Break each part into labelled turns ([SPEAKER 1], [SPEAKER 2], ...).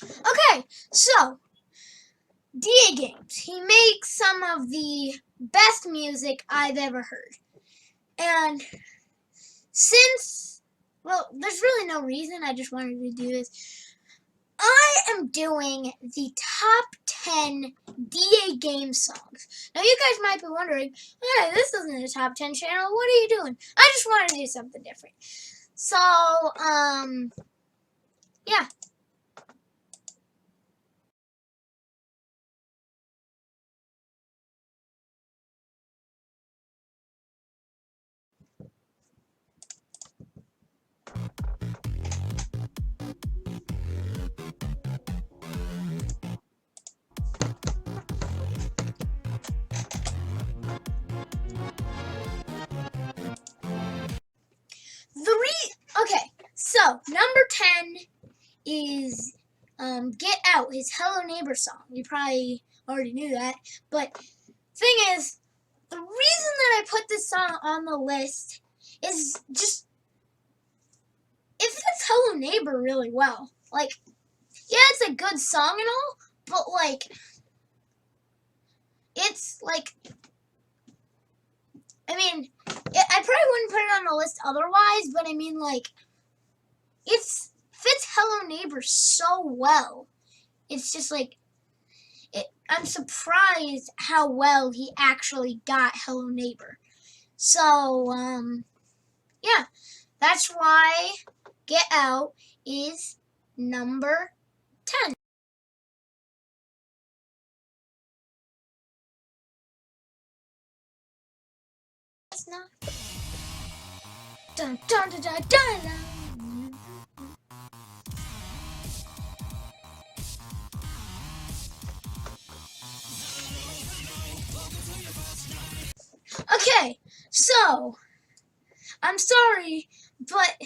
[SPEAKER 1] Okay, so Dagames. He makes some of the best music I've ever heard. And there's really no reason, I just wanted to do this. I am doing the top 10 Dagames songs. Now you guys might be wondering, hey, this isn't a top 10 channel, what are you doing? I just wanted to do something different. So, yeah. Okay, so number 10 is Get Out, his Hello Neighbor song. You probably already knew that, but thing is, the reason that I put this song on the list is just it fits Hello Neighbor really well. Like, yeah, it's a good song and all, but like, it's like, I mean, I probably wouldn't put it on the list otherwise, but I mean, like, it fits Hello Neighbor so well. It's just like, I'm surprised how well he actually got Hello Neighbor. So, yeah, that's why Get Out is number 10. It's not. Dun, dun, dun, dun, dun, dun. Okay, so I'm sorry, but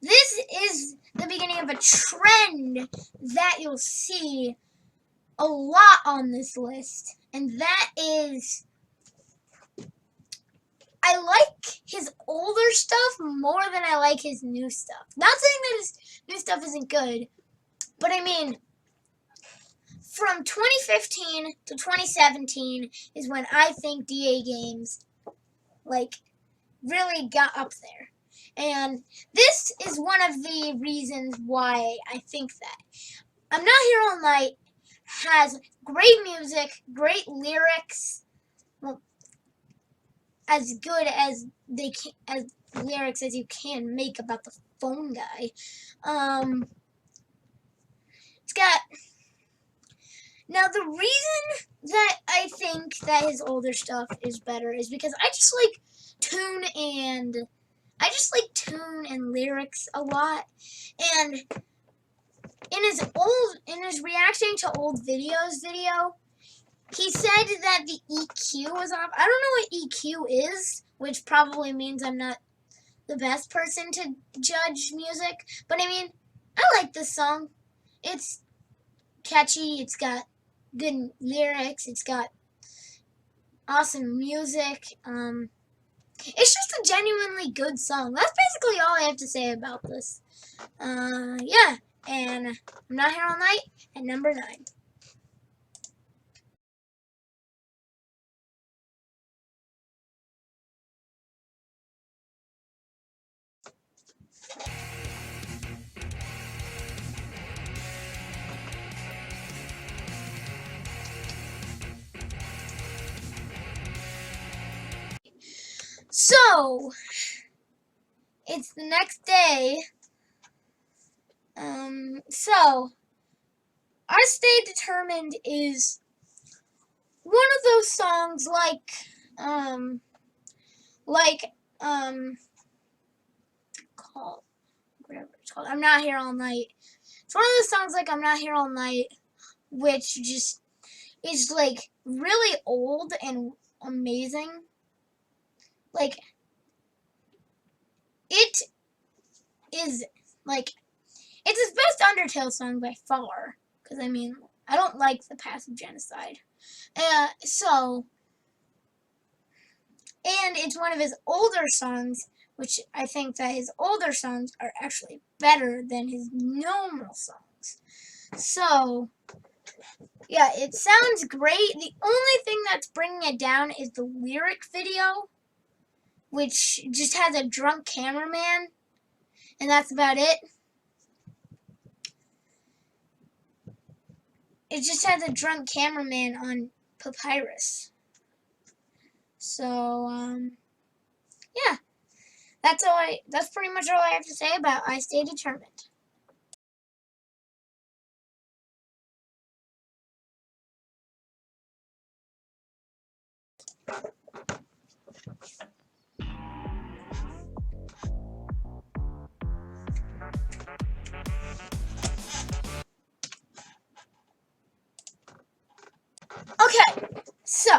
[SPEAKER 1] this is the beginning of a trend that you'll see a lot on this list, and that is I like his older stuff more than I like his new stuff. Not saying that his new stuff isn't good, but I mean, from 2015 to 2017 is when I think Dagames like really got up there. And this is one of the reasons why I think that. I'm Not Here All Night has great music, great lyrics, well, as good as as lyrics as you can make about the phone guy. It's got now the reason that I think that his older stuff is better is because I just like tune and lyrics a lot. And in his reacting to old videos video, he said that the EQ was off. I don't know what EQ is, which probably means I'm not the best person to judge music. But I mean, I like this song. It's catchy. It's got good lyrics. It's got awesome music. It's just a genuinely good song. That's basically all I have to say about this. Yeah. And I'm Not Here All Night at number 9. So, it's the next day. So, Our Stay Determined is one of those songs like, called, whatever it's called, I'm Not Here All Night. It's one of those songs like I'm Not Here All Night, which just is like really old and amazing. Like, it is like, it's his best Undertale song by far. Because, I mean, I don't like the passive genocide. And it's one of his older songs, which I think that his older songs are actually better than his normal songs. songs. So, yeah, it sounds great. The only thing that's bringing it down is the lyric video, which just has a drunk cameraman, and that's about it. It just has a drunk cameraman on Papyrus. So, yeah, that's pretty much all I have to say about I Stay Determined. Okay, so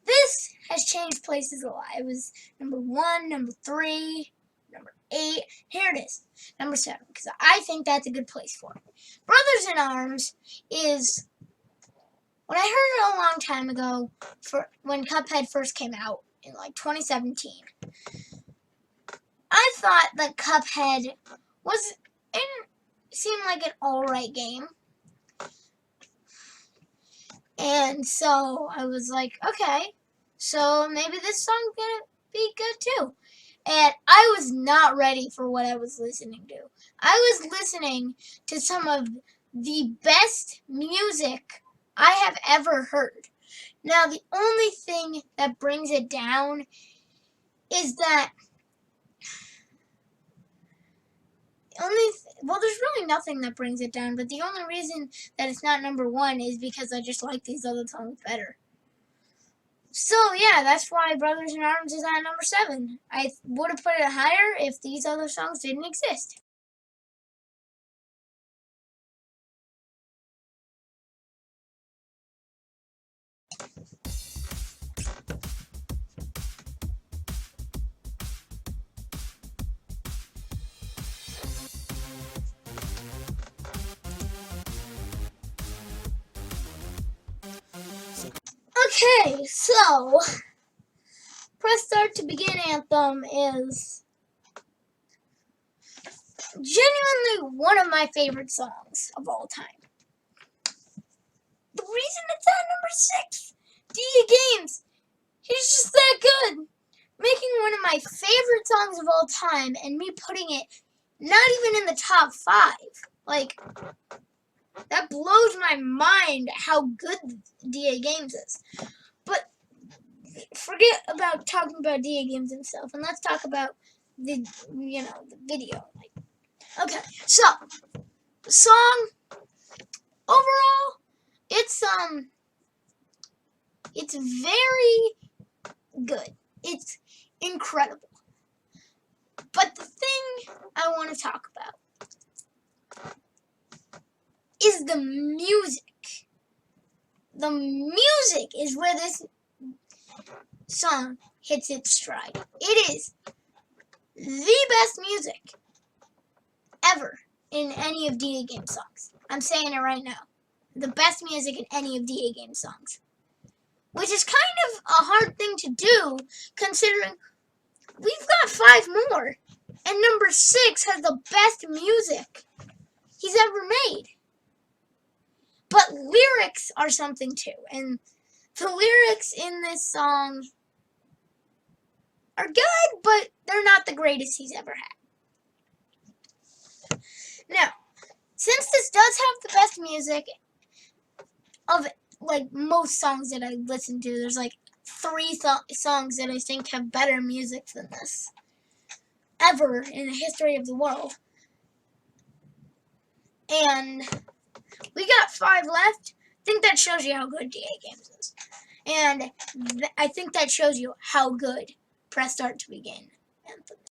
[SPEAKER 1] this has changed places a lot. It was number 1, number 3, number 8. Here it is, number 7, because I think that's a good place for it. Brothers in Arms is, when I heard it a long time ago, when Cuphead first came out in like 2017, I thought that Cuphead seemed like an alright game. And so I was like, okay, so maybe this song's gonna be good too. And I was not ready for what I was listening to. I was listening to some of the best music I have ever heard. Now, the only thing that brings it down is that there's really nothing that brings it down, but the only reason that it's not number 1 is because I just like these other songs better. So, yeah, that's why Brothers in Arms is at number 7. I would have put it higher if these other songs didn't exist. Okay, so Press Start to Begin Anthem is genuinely one of my favorite songs of all time. The reason it's at number 6, Dagames, he's just that good. Making one of my favorite songs of all time and me putting it not even in the top 5. Like, that blows my mind how good Dagames is. But forget about talking about Dagames himself and let's talk about the video. Okay, so the song overall, it's very good. It's incredible. But the thing I want to talk about is the music. The music is where this song hits its stride. It is the best music ever in any of Dagames songs. I'm saying it right now. The best music in any of Dagames songs. Which is kind of a hard thing to do, considering we've got 5 more. And number 6 has the best music he's ever made. But lyrics are something too. And the lyrics in this song are good, but they're not the greatest he's ever had. Now, since this does have the best music of like most songs that I listen to, there's like 3 songs that I think have better music than this ever in the history of the world. And we got 5 left. I think that shows you how good Dagames is. And I think that shows you how good Press Start to Begin Anthem is.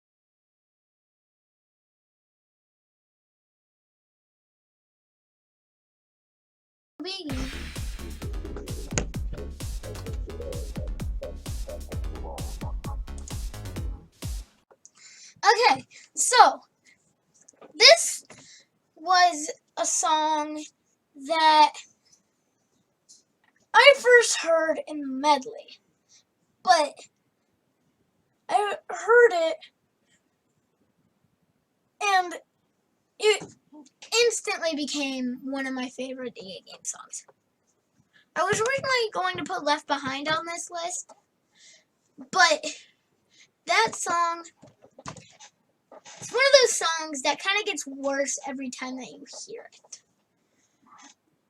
[SPEAKER 1] Okay, so this was a song that I first heard in medley, but I heard it and it instantly became one of my favorite Game songs. I was originally going to put Left Behind on this list, but that song, it's one of those songs that kind of gets worse every time that you hear it.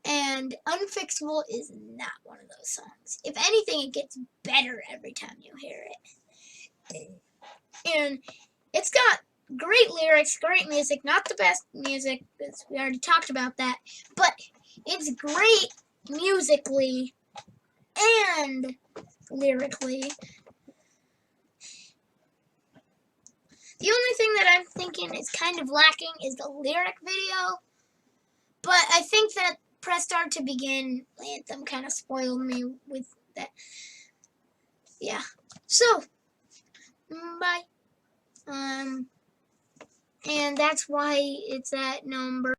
[SPEAKER 1] And Unfixable is not one of those songs. If anything, it gets better every time you hear it. And it's got great lyrics, great music, not the best music, because we already talked about that, but it's great musically and lyrically. The only thing that I'm thinking is kind of lacking is the lyric video, but I think that Press Start to Begin anthem kind of spoiled me with that. Yeah. So, bye. And that's why it's at number.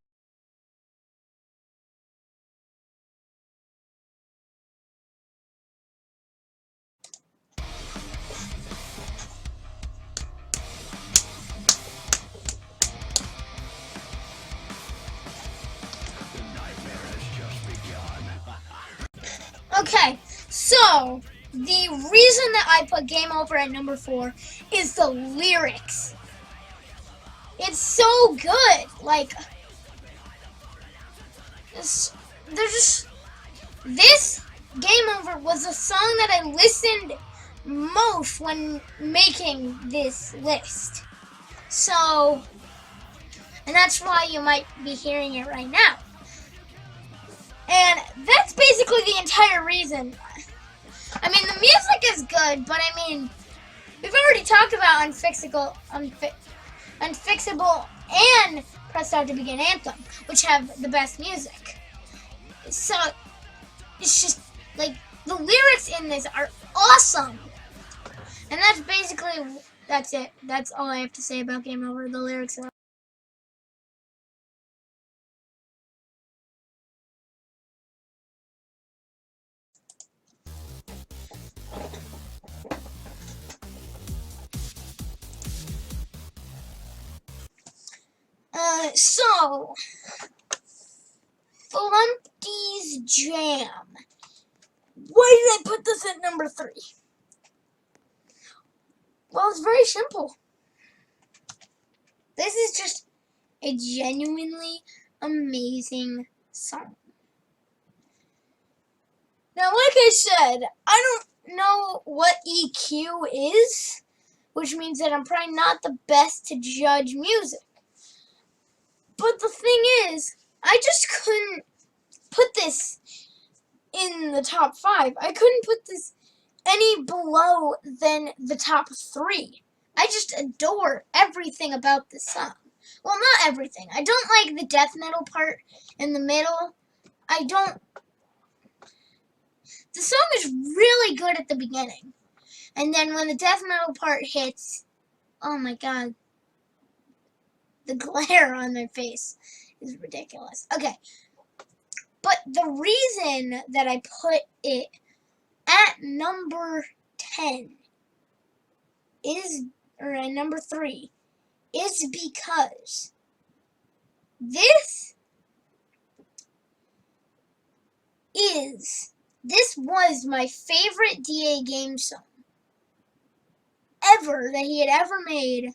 [SPEAKER 1] Okay, so the reason that I put Game Over at number 4 is the lyrics. It's so good. Like, there's just this Game Over was a song that I listened most when making this list. So, and that's why you might be hearing it right now. And that's basically the entire reason. I mean, the music is good, but I mean, we've already talked about Unfixable and Press Start to Begin Anthem, which have the best music. So, it's just, like, the lyrics in this are awesome. And that's basically, that's it. That's all I have to say about Game Over. The lyrics are so, Flumpty's Jam. Why did I put this at number 3? Well, it's very simple. This is just a genuinely amazing song. Now, like I said, I don't know what EQ is, which means that I'm probably not the best to judge music. But the thing is, I just couldn't put this in the top 5. I couldn't put this any below than the top 3. I just adore everything about this song. Well, not everything. I don't like the death metal part in the middle. The song is really good at the beginning. And then when the death metal part hits, oh my god. The glare on their face is ridiculous. Okay. But the reason that I put it at number 10 is, or at number 3, is because this was my favorite DA game song ever that he had ever made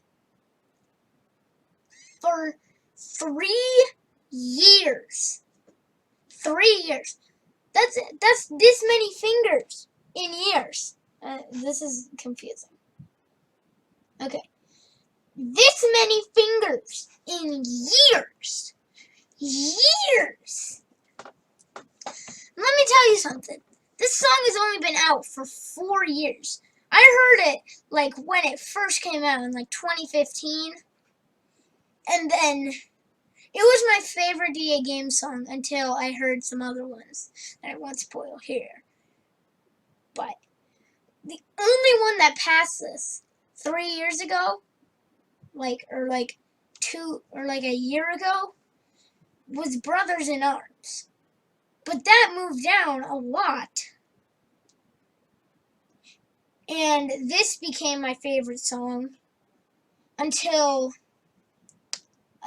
[SPEAKER 1] for 3 years. 3 years. That's this many fingers in years. This is confusing. Okay. This many fingers in years. Years. Let me tell you something. This song has only been out for 4 years. I heard it like when it first came out in like 2015. And then it was my favorite DA game song until I heard some other ones that I won't spoil here. But the only one that passed this 3 years ago, or a year ago, was Brothers in Arms. But that moved down a lot. And this became my favorite song until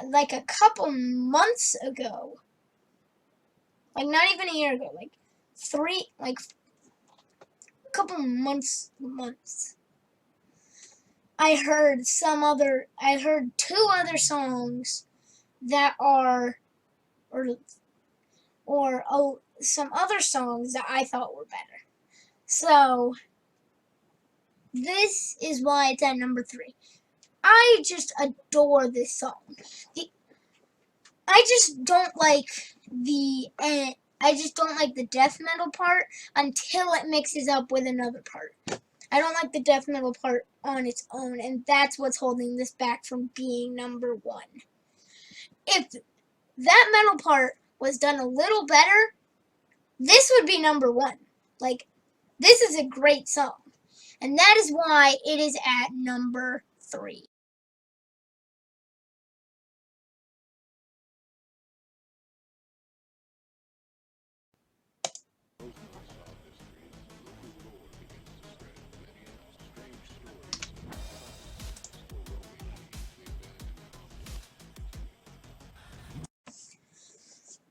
[SPEAKER 1] like a couple months ago. Like not even a year ago. Like a couple months. I heard two other songs that are, or some other songs that I thought were better. So this is why it's at number 3. I just adore this song. I just don't like the death metal part until it mixes up with another part. I don't like the death metal part on its own, and that's what's holding this back from being number 1. If that metal part was done a little better, this would be number 1. Like, this is a great song, and that is why it is at number 3.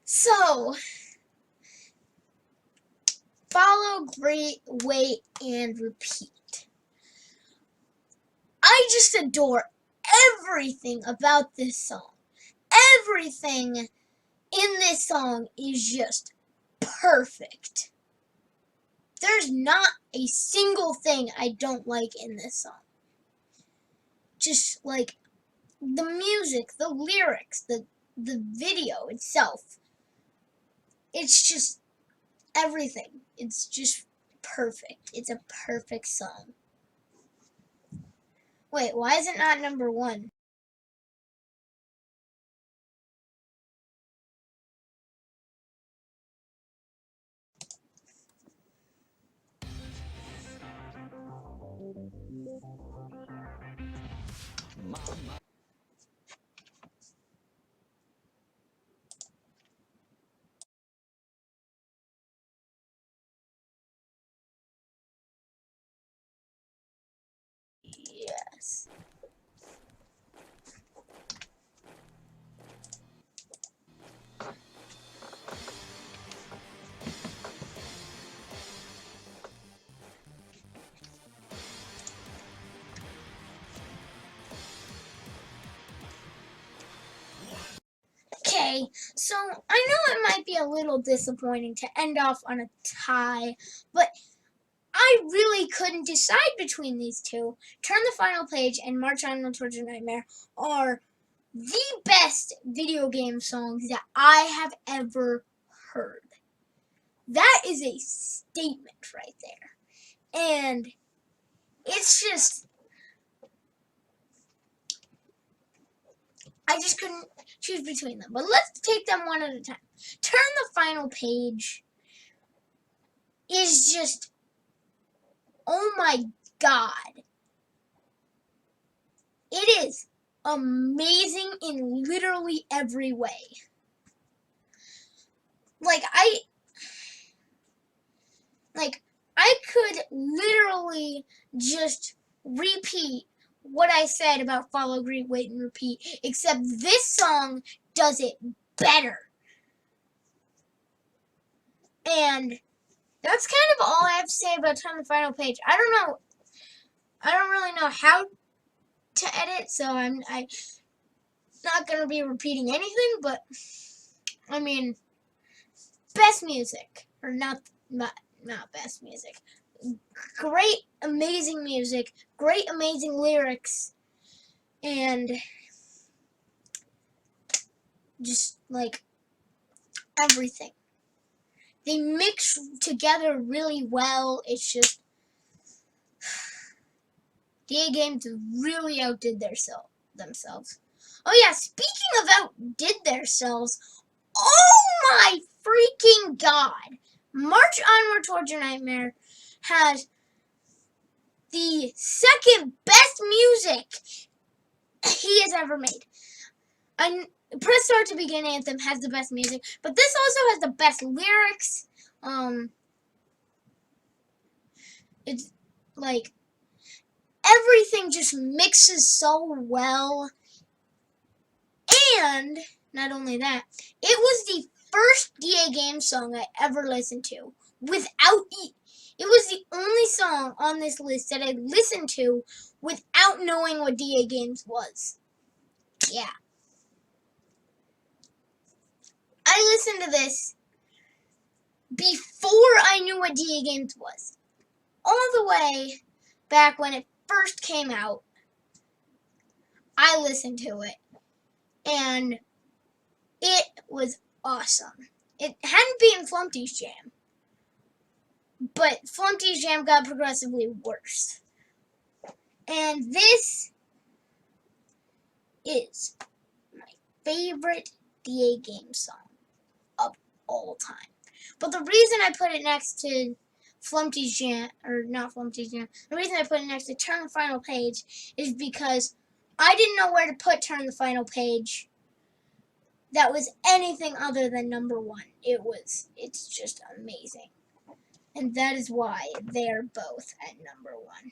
[SPEAKER 1] So, follow, wait, and repeat. I just adore everything about this song. Everything in this song is just perfect. There's not a single thing I don't like in this song. Just like the music, the lyrics, the video itself. It's just everything. It's just perfect. It's a perfect song. Wait, why is it not number 1? Yes. Okay, so I know it might be a little disappointing to end off on a tie, but I really couldn't decide between these two. Turn the Final Page and March Onward Towards Your Nightmare are the best video game songs that I have ever heard. That is a statement right there. And it's just, I just couldn't choose between them. But let's take them one at a time. Turn the Final Page is just, oh my god. It is amazing in literally every way. Like, I could literally just repeat what I said about Follow, Greet, Wait, and Repeat, except this song does it better. And that's kind of all I have to say about Turn the Final Page. I don't really know how to edit, so I'm not going to be repeating anything, but, I mean, best music, or not best music. Great, amazing music, great, amazing lyrics, and just like everything. They mix together really well. It's just Dagames really outdid themselves. Oh yeah, speaking of outdid themselves, oh my freaking god! March Onward Towards Your Nightmare has the second best music he has ever made. And Press Start to Begin Anthem has the best music, but this also has the best lyrics. It's like everything just mixes so well. And not only that, it was the first Dagames song I ever listened to without it was the only song on this list that I listened to without knowing what Dagames was. Yeah. I listened to this before I knew what Dagames was. All the way back when it first came out, I listened to it. And it was awesome. It hadn't been Flumpty's Jam, but Flumpty's Jam got progressively worse. And this is my favorite Dagames song of all time. But the reason I put it next to Flumpty's Jam, or not Flumpty's Jam, the reason I put it next to Turn the Final Page is because I didn't know where to put Turn the Final Page that was anything other than number one. It's just amazing. And that is why they are both at number one.